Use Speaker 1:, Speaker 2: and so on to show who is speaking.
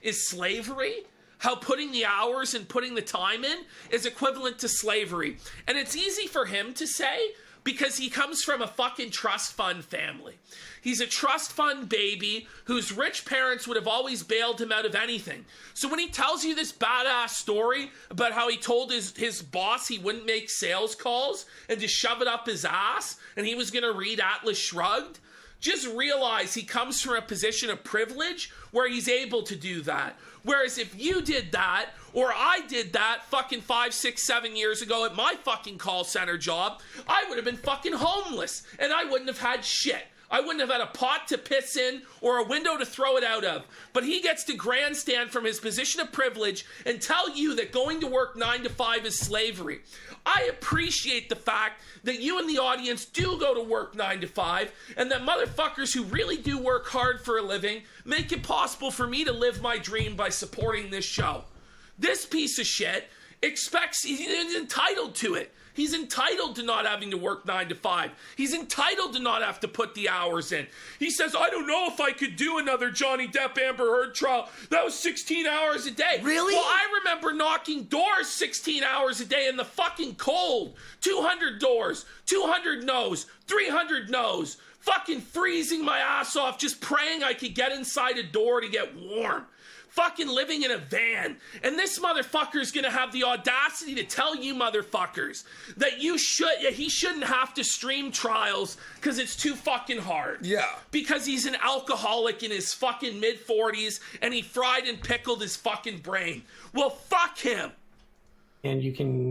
Speaker 1: is slavery. How putting the hours and putting the time in is equivalent to slavery. And it's easy for him to say because he comes from a fucking trust fund family. He's a trust fund baby whose rich parents would have always bailed him out of anything. So when he tells you this badass story about how he told his boss he wouldn't make sales calls and just shove it up his ass and he was going to read Atlas Shrugged, just realize he comes from a position of privilege where he's able to do that. Whereas if you did that, or I did that fucking 5, 6, 7 years ago at my fucking call center job, I would have been fucking homeless and I wouldn't have had shit. I wouldn't have had a pot to piss in or a window to throw it out of. But he gets to grandstand from his position of privilege and tell you that going to work 9 to 5 is slavery. I appreciate the fact that you in the audience do go to work 9 to 5 and that motherfuckers who really do work hard for a living make it possible for me to live my dream by supporting this show. This piece of shit expects, he's entitled to it. He's entitled to not having to work 9 to 5. He's entitled to not have to put the hours in. He says, I don't know if I could do another Johnny Depp Amber Heard trial. That was 16 hours a day.
Speaker 2: Really?
Speaker 1: Well, I remember knocking doors 16 hours a day in the fucking cold. 200 doors, 200 no's, 300 no's. Fucking freezing my ass off just praying I could get inside a door to get warm. Fucking living in a van. And this motherfucker's gonna have the audacity to tell you motherfuckers that he shouldn't have to stream trials because it's too fucking hard.
Speaker 2: Yeah.
Speaker 1: Because he's an alcoholic in his fucking mid-40s and he fried and pickled his fucking brain. Well, fuck him.
Speaker 3: And you can